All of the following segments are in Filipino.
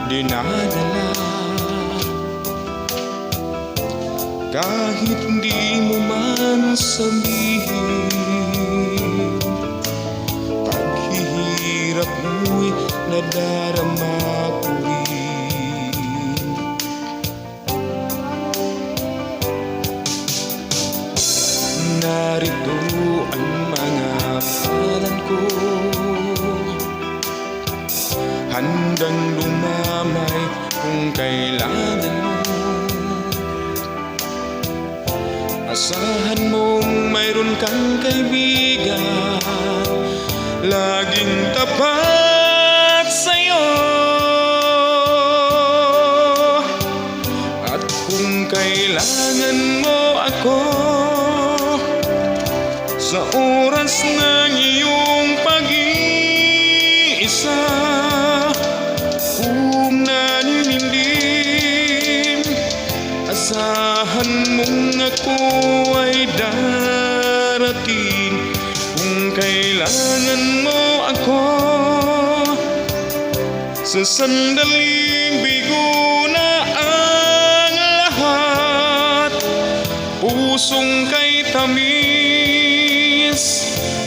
dinadala. Kahit di mo man sabihin, paghihirap mo'y nadarama ko rin. Narito ang mga palan ko, handang lumamay kung kailangan mo. Asahan mong mayroon kang kaibigan, laging tapat sa'yo. At kung kailangan mo ako, sa oras ng iyong pag-iisa, kung naninindim, asahan mong ako ay darating. Kung kailangan mo ako, sa sandaling bigo na ang lahat, pusong kay tamis,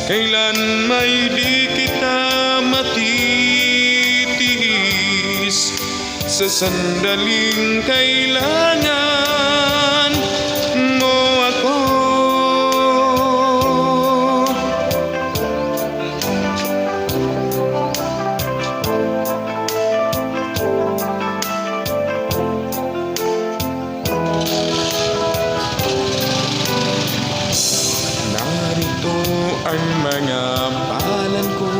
kailan may di kita matitiis. Sa sandaling kailangan mo ako. Narito ang mga palan ko,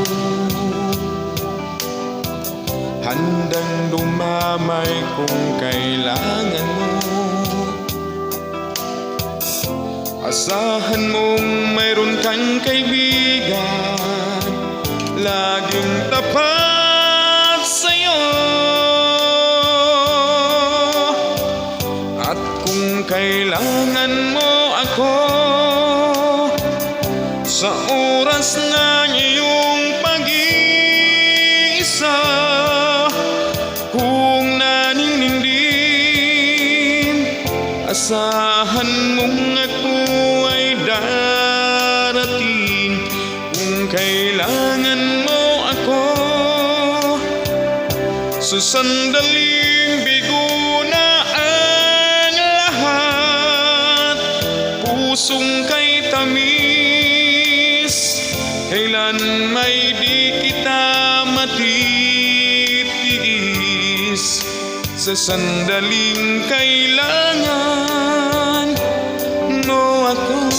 handang lumamay kung kailangan mo. Asahan mong mayroon kang kaibigan, laging tapat sa'yo. At kung kailangan mo ako, sa oras ng iyong pag-iisa, kung naninindim, asahan mong ako ay darating. Kung kailangan mo ako, sa sandaling bigo na ang lahat, pusong kay tamis, kailan may di kita matitiis. Sa sandaling kailangan mo ako.